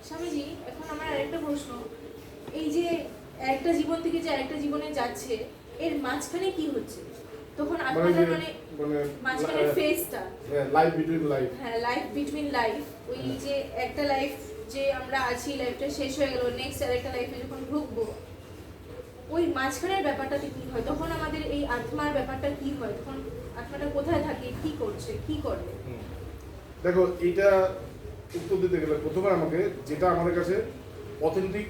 স্বামীজি, এখন আমার আরেকটা প্রশ্ন, এই যে একটা জীবন থেকে যে আরেকটা জীবনে যাচ্ছে, এর মাঝখানে কি হচ্ছে? তখন আত্মাটা মানে মাঝখানে ফেজটা, লাইফ বিটুইন লাইফ, হ্যাঁ, লাইফ বিটুইন লাইফ, ওই যে একটা লাইফ যে আমরা আছি, লাইফটা শেষ হয়ে গেল, নেক্সট আরেকটা লাইফে যখন ঢুকবো, ওই মাঝখানের ব্যাপারটাতে কি হয়? তখন আমাদের এই আত্মার ব্যাপারটা কি হয়? তখন আত্মাটা কোথায় থাকে, কি করছে, কি করবে? দেখো এটা উত্তর দিতে গেলে প্রথমে আমাকে যেটা আমাদের কাছে অথেন্টিক,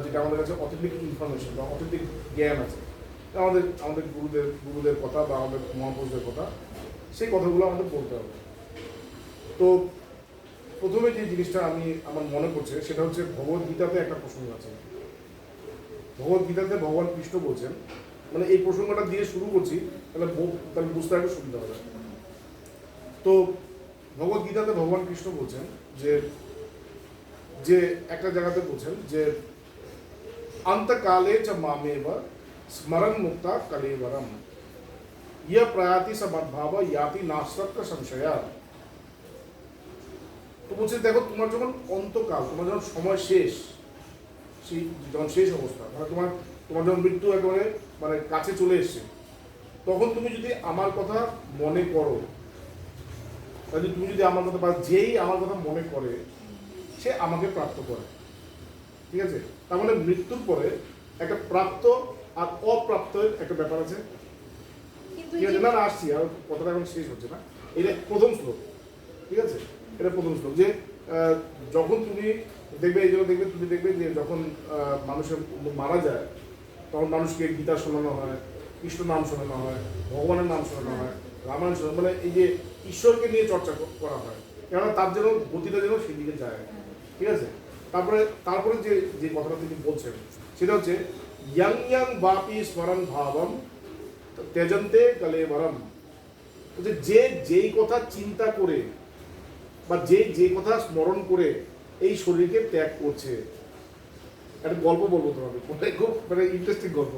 যেটা আমাদের কাছে অথেন্টিক ইনফরমেশন বা অথেন্টিক জ্ঞান আছে, আমাদের আমাদের গুরুদের কথা বা আমাদের মহাপুরুষদের কথা, সেই কথাগুলো আমাদের বলতে হবে। তো প্রথমে যে জিনিসটা আমার মনে পড়ছে সেটা হচ্ছে ভগবদ্গীতাতে একটা প্রসঙ্গ আছে। ভগবদ্গীতাতে ভগবান কৃষ্ণ বলছেন, মানে এই প্রসঙ্গটা দিয়ে শুরু করছি, তাহলে বুঝতে একটু সুবিধা হবে। তো ভগবদ্গীতাতে ভগবান কৃষ্ণ বলছেন যে একটা জায়গাতে বলছেন যে অন্তকালে চ মামেব স্মরণ মুক্তা কলেবরম ইয় প্রয়াতি সমদ্ভাব ইয়াতি নাস্ত্র সংশয়া। তো বলছে দেখো, তোমার যখন অন্তকাল, তোমার যখন সময় শেষ, সেই যখন শেষ অবস্থা, মানে তোমার যখন মৃত্যু একেবারে মানে কাছে চলে এসছে, তখন তুমি যদি আমার কথা মনে করো, তাহলে তুমি যদি আমার কথা, বা যেই আমার কথা মনে করে সে আমাকে প্রাপ্ত করে। ঠিক আছে? তার মানে মৃত্যুর পরে একটা প্রাপ্ত আর অপ্রাপ্তের একটা ব্যাপার আছে। ঠিক আছে? না আসছি, আর কথাটা এখন শেষ হচ্ছে না। এটা প্রথম শ্লোক। ঠিক আছে? এটা প্রথম শ্লোক যে যখন তুমি দেখবে, এই জন্য তুমি দেখবে যে যখন মানুষের মারা যায়, তখন মানুষকে গীতা শোনানো হয়, কৃষ্ণ নাম শোনানো হয়, ভগবানের নাম শোনানো হয়, রামায়ণ শোনানো, মানে এই যে ঈশ্বরকে নিয়ে চর্চা করা হয়, কেননা তার যেন গতিটা যেন সেই দিকে যায়। ঠিক আছে? তারপরে যে যে কথাটা তিনি বলছেন সেটা হচ্ছে ইয়াং ইয়াং বাপি স্মরণ ভাবম তেজন্তে কলেবরম। বলছে যে যেই কথা চিন্তা করে বা যে কথা স্মরণ করে এই শরীরকে ত্যাগ করছে। একটা গল্প বলবো তোমাকে, খুব মানে ইন্টারেস্টিং গল্প।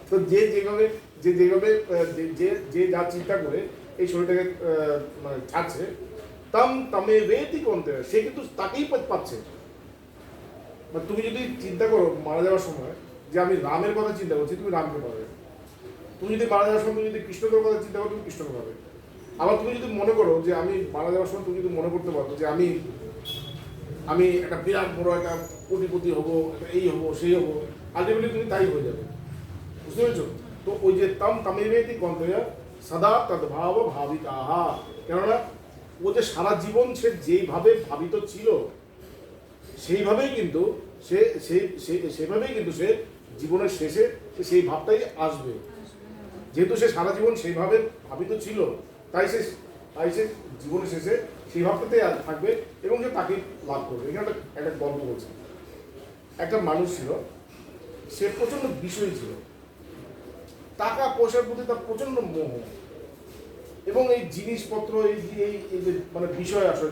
তো যেভাবে যে যা চিন্তা করে এই শরীরটাকে মানে ছাড়ছে, তামে বেতি কমতে, সে কিন্তু তাকেই পাচ্ছে। মানে তুমি যদি চিন্তা করো মারা যাওয়ার সময় যে আমি রামের কথা চিন্তা করছি, তুমি রামকে পাবে। তুমি যদি মারা যাওয়ার সময় যদি কৃষ্ণকে কথা চিন্তা করো, তুমি কৃষ্ণকে পাবে। আবার তুমি যদি মনে করো যে আমি মারা যাওয়ার সময়, তুমি যদি মনে করতে পারো যে আমি একটা বিরাট বড় একটা কোটিপতি হবো, একটা এই হবো সেই হবো, আলটিমেটলি তুমি তাই হয়ে যাবে। বুঝতে পেরেছো? তো ওই যে তামেবেতি কন্তয়া সদা তদ্ভাব ভাবিকাহা, কেননা ও যে সারা জীবন সে যেইভাবে ভাবিত ছিল সেইভাবেই কিন্তু সে জীবনের শেষে সেই ভাবটাই আসবে। যেহেতু সে সারা জীবন সেইভাবে ভাবিত ছিল, তাই সে জীবনের শেষে সেই ভাবটাতেই থাকবে এবং সে তাকে লাভ করবে। এখানে একটা গল্প বলছে। একটা মানুষ ছিল, সে প্রচন্ড বিষয়ী ছিল, টাকা পয়সার প্রতি তার প্রচন্ড মোহ, এবং এই জিনিসপত্র এই যে মানে বিষয় আসার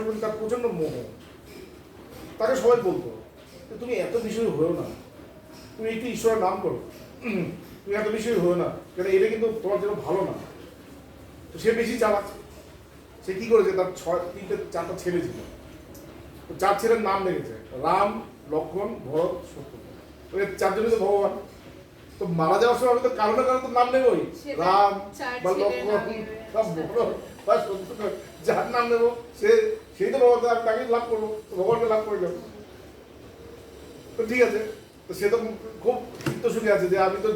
প্রতি তার প্রচন্ড মোহ। তাকে সবাই বলতো তুমি এত বিষয় হয়েও না, তুমি একটু ঈশ্বরের নাম করো, তুমি এত বিষয় হয়েও না, কেন এটা কিন্তু তোমার জন্য ভালো না। তো সে বেশি চালাচ্ছে। সে কি করেছে, তার 4টা ছেলে ছিল, তো 4 ছেলের নাম লেগেছে রাম, লক্ষ্মণ, ভরত, শত্রুঘ্ন। ওই 4 জনই তো ভগবান। তো মারা যাওয়ার সময় আমি তো কারণে তো নাম নেবো, রাম বা লক্ষ্মণ বা ভরত বা শত্রুঘ্ন, যার নাম নেবো সেই তো ভগবান, আমি তাকে লাভ করবো, ভগবানকে লাভ করে যাবো। তো ঠিক আছে, তো সে তো খুব চিত্তসুখী আছে যে আমি তো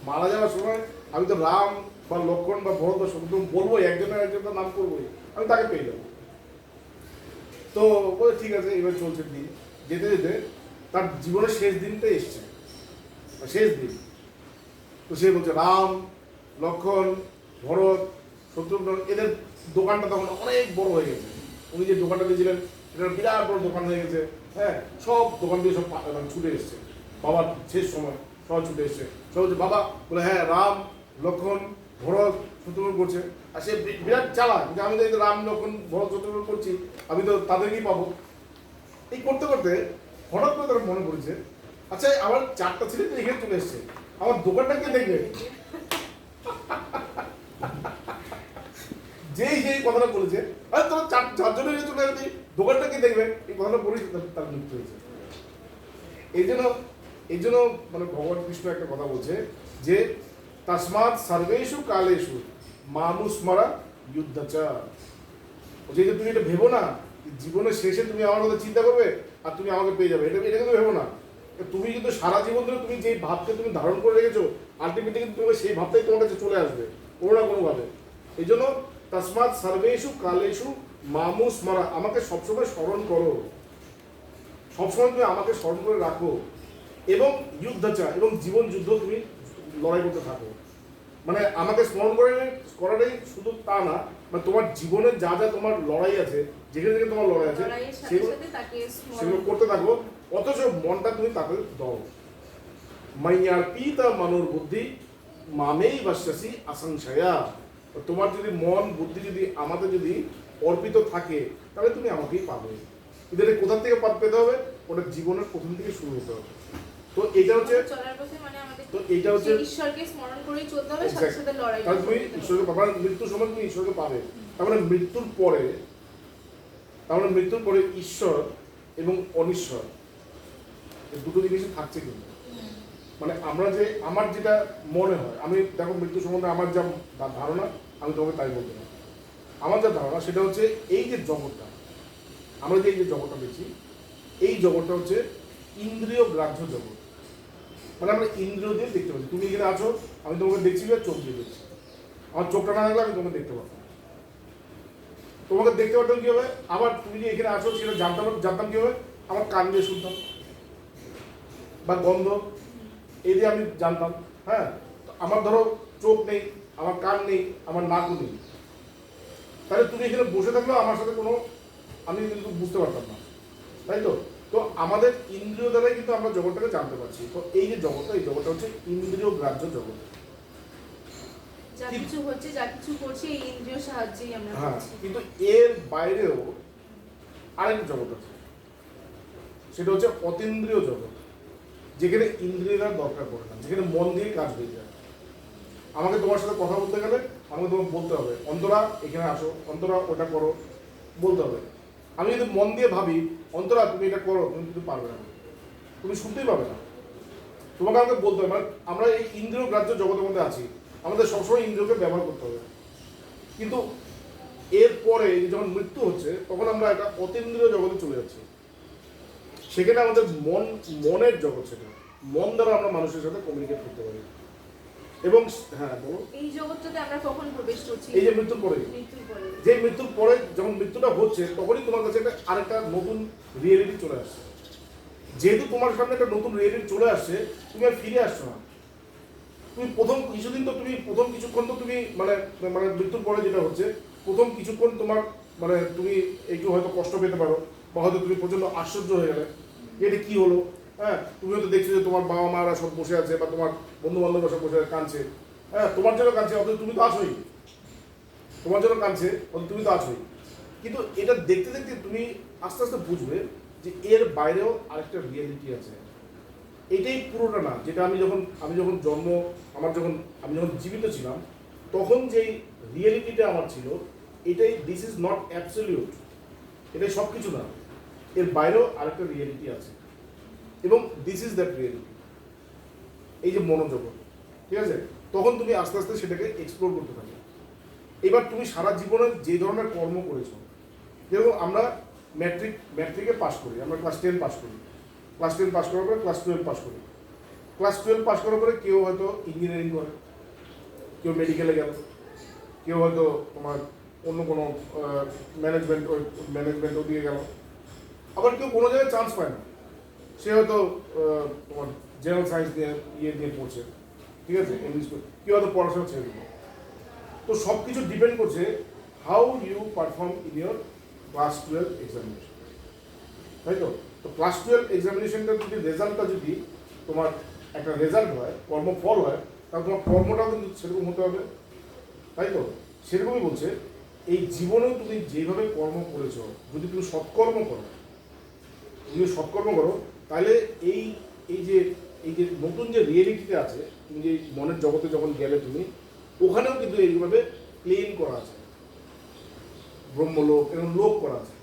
মারা যাওয়ার সময় আমি তো রাম বা লক্ষ্মণ বা ভরত বা শত্রুঘ্ন বলবোই, একজনের নাম করবোই, আমি তাকে পেয়ে যাবো। তো বলে ঠিক আছে, এবার চলছে দিন, যেতে যেতে তার জীবনের শেষ দিনটা এসছে, শেষ দিন। তো সে বলছে রাম, লক্ষ্মণ, ভরত, শত্রুঘ্ন, এদের দোকানটা তখন অনেক বড় হয়ে গেছে। উনি যে দোকানটা দিয়েছিলেন সেটা বিরাট বড় দোকান হয়ে গেছে। হ্যাঁ, সব দোকান দিয়ে সব ছুটে এসছে, বাবার শেষ সময় সব ছুটে এসছে। সব বলছে বাবা, বলে হ্যাঁ রাম, লক্ষ্মণ, ভরত, শত্রুঘ্ন করছে। আর সে বিরাট চালাক, যে আমি তো রাম, লক্ষ্মণ, ভরত, শত্রুঘ্ন করছি, আমি তো তাদেরকেই পাবো। এই করতে করতে হঠাৎ করে তার মনে পড়েছে, আচ্ছা আমার 4টা ছেলে তো এখানে চলে এসছে, আমার দোকানটা কে দেখবে? যেই কথাটা বলেছে, আরে তোরা চারজনের চলে আসবি, দোকানটা কি দেখবে, এই কথাটা বলিস, তার মৃত্যু হয়েছে। এই জন্য মানে ভগবান কৃষ্ণ একটা কথা বলছে যে তসমাৎ সর্বেষু কালেষু মামুস্মরা যুদ্ধাচা। যে তুমি এটা ভেবো না জীবনের শেষে তুমি আমার কথা চিন্তা করবে আর তুমি আমাকে পেয়ে যাবে, এটা কিন্তু ভেবো না। তুমি কিন্তু সারা জীবন ধরে তুমি যে ভাবকে তুমি ধারণ করে রেখেছো, আলটিমেটলি কিন্তু তুমি সেই ভাবটাই তোমার কাছে চলে আসবে কোনো না কোনোভাবে। এই জন্য তসমাৎ সর্বেষু কালেষু মামুস্মরা, আমাকে সবসময় স্মরণ করো, সবসময় তুমি আমাকে স্মরণ করে রাখো, এবং যুদ্ধাচা, এবং জীবন যুদ্ধ তুমি লড়াই করতে থাকো। মানে আমাকে স্মরণ করাটাই শুধু তা না, মানে তোমার জীবনের যা যা তোমার লড়াই আছে, যেখানে যেখানে তোমার লড়াই আছে সেগুলো করতে থাকো, অথচ মনটা তুমি তাকে দাও। মাইয়ার পিতা মানুর বুদ্ধি মামেই বাস্যাসি আসংশয়া। তোমার যদি মন বুদ্ধি যদি আমাদের যদি অর্পিত থাকে তাহলে তুমি আমাকেই পাবে। এদের কোথা থেকে পেতে হবে, ওটা জীবনের প্রথম থেকে শুরু হতে হবে। তো এটা হচ্ছে চলার পথে মানে আমাদের তো এটা হচ্ছে ঈশ্বরকে স্মরণ করেই চলতে হবে, সাথে সাথে লড়াই তাহলে তুমি ঈশ্বরকে পাবে, মৃত্যুর সময় তুমি ঈশ্বরকে পাবে। তার মানে মৃত্যুর পরে ঈশ্বর এবং অনিশ্বর এই দুটো জিনিসই থাকছে। কিন্তু মানে আমার যেটা মনে হয়, আমি দেখো মৃত্যু সম্বন্ধে আমার যা ধারণা আমি তোমাকে তাই বলতে পারি। আমার যা ধারণা সেটা হচ্ছে এই যে জগৎটা, আমরা যে এই যে জগৎটা দেখছি, এই জগৎটা হচ্ছে ইন্দ্রিয় গ্রাহ্য জগৎ। মানে আমরা ইন্দ্রিয় দিয়ে দেখতে পাচ্ছি। তুমি এখানে আছো, আমি তোমাকে দেখছি চোখ দিয়ে দেখছি। আমার চোখটা না থাকলে আমি তোমাকে দেখতে পারতাম। তোমাকে দেখতে পারতাম কি হবে, আবার তুমি যে এখানে আছো সেটা জানতাম কি হবে, আমার কান দিয়ে শুনতাম, বা গন্ধ এই দিয়ে আমি জানতাম। হ্যাঁ, আমার ধরো চোখ নেই, আমার কান নেই, আমার নাকও নেই, তাহলে তুমি এখানে বসে থাকলেও আমার সাথে আমি কিন্তু বুঝতে পারতাম না, তাই তো? তো আমাদের ইন্দ্রিয় দ্বারাই কিন্তু আমরা জগৎটাকে জানতে পারছি। তো এই যে জগৎটা হচ্ছে ইন্দ্রিয় গ্রাহ্য জগৎ। যা কিছু হচ্ছে, যা কিছু করছি এই ইন্দ্রিয় সাহায্যেই আমরা করছি। কিন্তু এর বাইরেও আরেক জগৎ আছে, সেটা হচ্ছে অতীন্দ্রিয় জগৎ, যেখানে ইন্দ্রিয়রা দরকার পড়ে না, যেখানে মন দিয়ে কাজ হয়ে যায়। আমাকে তোমার সাথে কথা বলতে গেলে আমাকে তোমাকে বলতে হবে অন্তরা এখানে আসো, অন্তরা ওটা করো, বলতে হবে। আমি যদি মন দিয়ে ভাবি অন্তরা তুমি এটা করো, তুমি কিন্তু পারবে না, তুমি শুনতেই পাবে না, তোমাকে আমাকে বলতে হবে। মানে আমরা এই ইন্দ্রিয় গ্রাহ্য জগতের মধ্যে আছি, আমাদের সবসময় ইন্দ্রিয়কে ব্যবহার করতে হবে। কিন্তু এরপরে যখন মৃত্যু হচ্ছে তখন আমরা একটা অতীন্দ্রিয় জগতে চলে যাচ্ছি। সেখানে আমাদের মনের জগৎ, সেটা মন দ্বারা আমরা মানুষের সাথে কমিউনিকেট করতে পারি। এবং হ্যাঁ বলো, এই জগৎটাতে আমরা কখন প্রবেশ করছি? এই যে মৃত্যুর পরে, যে মৃত্যুর পরে যখন মৃত্যুটা হচ্ছে তখনই তোমার কাছে আরেকটা নতুন রিয়েলিটি চলে আসছে। যেহেতু তোমার সামনে একটা নতুন রিয়েলিটি চলে আসছে, তুমি আর ফিরে আসছো না। তুমি প্রথম কিছুক্ষণ তো তুমি মানে মৃত্যুর পরে যেটা হচ্ছে, প্রথম কিছুক্ষণ তোমার মানে তুমি একটু হয়তো কষ্ট পেতে পারো, বা হয়তো তুমি প্রচন্ড আশ্চর্য হয়ে গেলে যে এটা কি হলো। হ্যাঁ, তুমি হয়তো দেখছো যে তোমার বাবা মারা সব বসে আছে, বা তোমার বন্ধু বান্ধবরা সব বসে আছে, কাঁদছে। হ্যাঁ, তোমার জন্য কাঁদছে, অথচ তুমি তো আছোই। তোমার জন্য কাঁদছে, অথচ তুমি তো আছোই। কিন্তু এটা দেখতে দেখতে তুমি আস্তে আস্তে বুঝবে যে এর বাইরেও আরেকটা রিয়েলিটি আছে। এটাই পুরোটা না, যেটা আমি যখন জীবিত ছিলাম তখন যেই রিয়েলিটিটা আমার ছিল, এটাই দিস ইজ নট অ্যাবসলিউট, এটাই সব কিছু না, এর বাইরেও আরেকটা রিয়েলিটি আছে, এবং দিস ইজ দ্যাট রিয়েলিটি, এই যে মনোজগৎ। ঠিক আছে, তখন তুমি আস্তে আস্তে সেটাকে এক্সপ্লোর করতে থাকো। এবার তুমি সারা জীবনে যে ধরনের কর্ম করেছো, যেরকম আমরা ম্যাট্রিকে পাস করি, আমরা ক্লাস 10 পাস করি, ক্লাস 10 পাস করার পরে ক্লাস 12 পাস করি, ক্লাস 12 পাস করার পরে কেউ হয়তো ইঞ্জিনিয়ারিং করে, কেউ মেডিকেলে গেল, কেউ হয়তো তোমার অন্য কোনো ম্যানেজমেন্টও দিয়ে গেল, আবার কেউ কোনো জায়গায় চান্স পায় না, সে হয়তো তোমার জেনারেল সায়েন্স দিয়ে পড়ছে। ঠিক আছে, ইংলিশ, কেউ হয়তো পড়াশোনা ছেড়ে দিল। তো সব কিছু ডিপেন্ড করছে how you perform in your class 12 examination, তাই তো? তো ক্লাস 12 এক্সামিনেশনটা যদি রেজাল্টটা যদি তোমার একটা রেজাল্ট হয়, কর্মফল হয়, তাহলে তোমার কর্মটাও কিন্তু সেরকম হতে হবে, তাই তো? সেরকমই বলছে এই জীবনেও তুমি যেভাবে কর্ম করেছো, যদি তুমি সৎকর্ম করো, তাহলে এই যে নতুন যে রিয়েলিটিতে আছে, তুমি যে মনের জগতে যখন গেলে তুমি, ওখানেও কিন্তু এইভাবে ক্লেম করা আছে। ব্রহ্মলোক এরকম লোক করা আছে,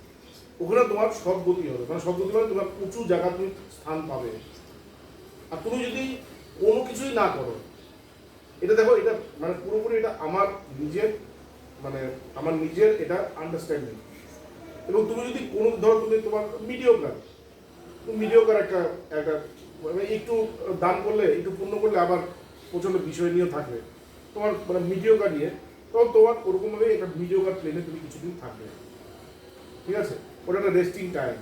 ওখানে তোমার সদ্গতি হবে, মানে সদ্গতি মানে তোমার উঁচু জায়গা তুমি স্থান পাবে। আর তুমি যদি কোনো কিছুই না করো, এটা দেখো, এটা মানে পুরোপুরি এটা আমার নিজের এটা আন্ডারস্ট্যান্ডিং। এবং তুমি যদি কোনো ধরো তুমি তোমার মিডিওকার একটা একটা মানে একটু দান করলে, একটু পুণ্য করলে আবার প্রচণ্ড বিষয় নিয়ে থাকবে তোমার, মানে মিডিওকার নিয়ে, তখন তোমার ওরকমভাবে একটা মিডিওকার প্লেনে তুমি কিছুদিন থাকবে, ঠিক আছে? ওটা একটা রেস্টিং টাইম,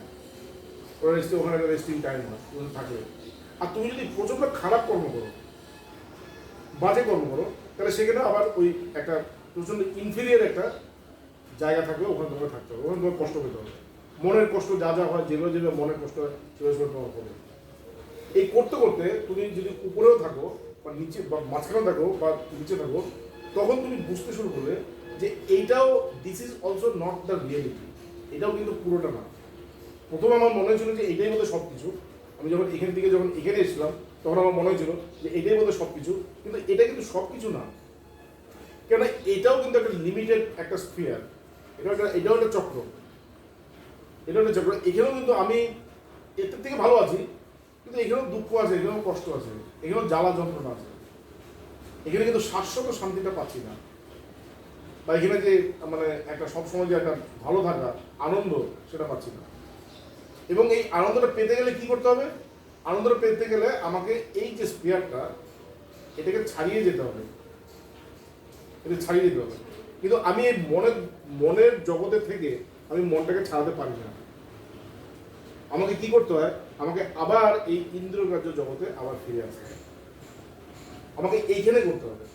ওখানে একটা রেস্টিং টাইম হয়, থাকবে। আর তুমি যদি প্রচণ্ড খারাপ কর্ম করো, বাজে কর্ম করো, তাহলে সেখানে আবার ওই একটা প্রচণ্ড ইনফিরিয়ার একটা জায়গা থাকবে, ওখানে তোমাকে থাকতে হবে, ওখানে তোমার কষ্ট পেতে হবে। মনের কষ্ট যা যা হয়, যেভাবে মনের কষ্ট হয় সেভাবে তোমার হবে। এই করতে করতে তুমি যদি উপরেও থাকো বা নিচে বা মাঝখানে থাকো বা নিচে থাকো, তখন তুমি বুঝতে শুরু করলে যে এইটাও this is also not the reality, এটাও কিন্তু পুরোটা না। প্রথমে আমার মনে হয়েছিল যে এটাই বোধহয় সব কিছু। আমি যখন এখান থেকে এখানে এসেছিলাম, তখন আমার মনে হয়েছিল যে এটাই বোধহয় সব কিছু, কিন্তু এটা কিন্তু সব কিছু না। কেন, এটাও কিন্তু একটা লিমিটেড একটা স্ফিয়ার, এটাও একটা চক্র, এখানেও কিন্তু আমি এর থেকে ভালো আছি, কিন্তু এখানেও দুঃখ আছে, এখানেও কষ্ট আছে, এখানেও জ্বালা যন্ত্রণা আছে। এখানে কিন্তু শাশ্বত শান্তিটা পাচ্ছি না, বা এখানে যে মানে একটা সবসময় যে একটা ভালো থাকা আনন্দ, সেটা পাচ্ছি না। এবং এই আনন্দটা পেতে গেলে কি করতে হবে? আনন্দটা পেতে গেলে আমাকে এই যে স্পিয়ারটা, এটাকে ছাড়িয়ে যেতে হবে, কিন্তু আমি এই মনের জগতে থেকে আমি মনটাকে ছাড়াতে পারি না। আমাকে কি করতে হয়? আমাকে আবার এই ইন্দ্রিয়গ্রাহ্য জগতে আবার ফিরে আসতে হবে। আমাকে এইখানে করতে হবে,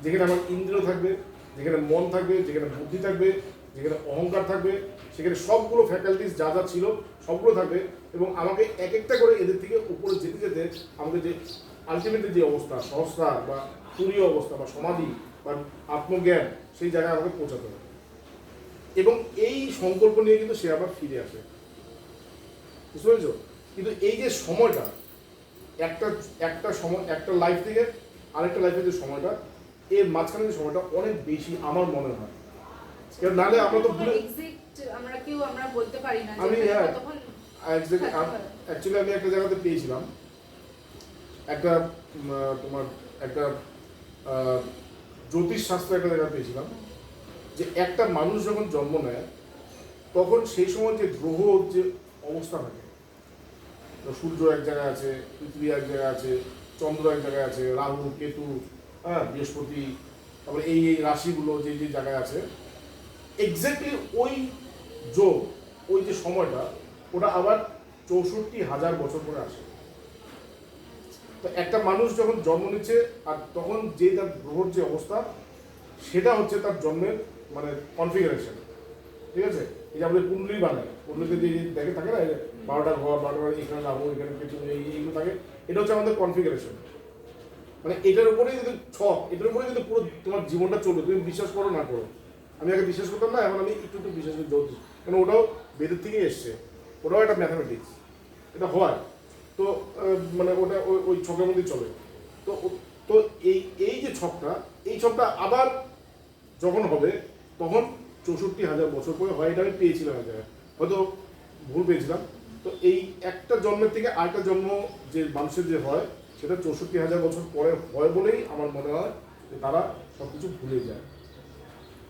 যেখানে আমার ইন্দ্রিয় থাকবে, যেখানে মন থাকবে, যেখানে বুদ্ধি থাকবে, যেখানে অহংকার থাকবে, সেখানে সবগুলো ফ্যাকাল্টিস যা যা ছিল সবগুলো থাকবে। এবং আমাকে এক একটা করে এদের থেকে উপরে যেতে যেতে আমাকে যে আলটিমেটলি যে অবস্থা, সহস্রা বা তুরীয় অবস্থা বা সমাধি বা আত্মজ্ঞান, সেই জায়গায় আমাকে পৌঁছাতে হবে। এবং এই সংকল্প নিয়ে কিন্তু সে আবার ফিরে আসে, বুঝতে পেরেছ? কিন্তু এই যে সময়টা, একটা সময়, একটা লাইফ থেকে আরেকটা লাইফের যে সময়টা, এর মাঝখানে যে সময়টা অনেক বেশি আমার মনে হয়। কারণ নাহলে আমরা তো আমরা বলতে পারি না। আমি অ্যাকচুয়ালি আমি একটা জায়গাতে পেয়েছিলাম, একটা তোমার একটা জ্যোতিষ শাস্ত্র একটা জায়গা পেয়েছিলাম, যে একটা মানুষ যখন জন্ম নেয়, তখন সেই সময় যে গ্রহ যে অবস্থা থাকে, সূর্য এক জায়গায় আছে, পৃথিবী এক জায়গায় আছে, চন্দ্র এক জায়গায় আছে, রাহু, কেতু, হ্যাঁ, বৃহস্পতি, তারপরে এই রাশিগুলো যে যে জায়গায় আছে, এক্স্যাক্টলি ওই যোগ, ওই যে সময়টা, ওটা আবার 64,000 বছর পরে আসে। তো একটা মানুষ যখন জন্ম নিচ্ছে, আর তখন যে তার গ্রহর যে অবস্থা, সেটা হচ্ছে তার জন্মের মানে কনফিগারেশন, ঠিক আছে? এই যে আমাদের কুণ্ডলী বানায়, কুণ্ডলিতে যে দেখে থাকে না, 12টা ঘর, 12টা ঘর, এখানে রাহু, এখানে কেতু, এইগুলো থাকে, এটা হচ্ছে আমাদের কনফিগারেশন। মানে এটার উপরেই যদি এটার উপরে যদি পুরো তোমার জীবনটা চলবে, তুমি বিশ্বাস করো না করো। আমি আগে বিশ্বাস করতাম না, এখন আমি একটু একটু বিশ্বাস করে চলছি, কারণ ওটাও বেদের থেকেই এসছে, ওটাও একটা ম্যাথামেটিক্স, এটা হয়। তো মানে ওটা ওই ছকের মধ্যেই চলে। তো তো এই যে ছকটা আবার যখন হবে, তখন 64,000 বছর পরে হয়। এটা আমি পেয়েছিলাম এক জায়গায়, হয়তো ভুল পেয়েছিলাম। তো এই একটা জন্মের থেকে আরেকটা জন্ম যে মানুষের যে হয়, সেটা 64,000 বছর পরে হয় বলেই আমার মনে হয় যে তারা সব কিছু ভুলে যায়।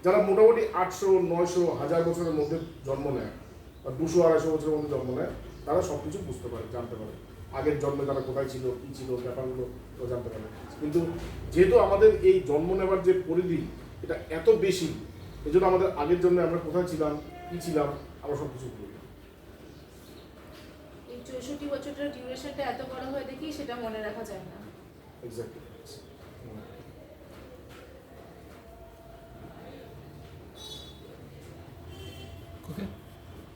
যারা মোটামুটি 800, 900, 1000 বছরের মধ্যে জন্ম নেয়, বা 200, 250 বছরের মধ্যে জন্ম নেয়, তারা সব কিছু বুঝতে পারে, জানতে পারে, আগের জন্মে তারা কোথায় ছিল, কী ছিল, ব্যাপারগুলো জানতে পারে। কিন্তু যেহেতু আমাদের এই জন্ম নেওয়ার যে পরিধি, এটা এত বেশি, এই জন্য আমাদের আগের জন্মে আমরা কোথায় ছিলাম, কী ছিলাম, আমরা সব কিছু ভুলি। এই 64 বছরের ডিউরেশনটা এত বড় হয় দেখি সেটা মনে রাখা যায় না। এক্স্যাক্টলি।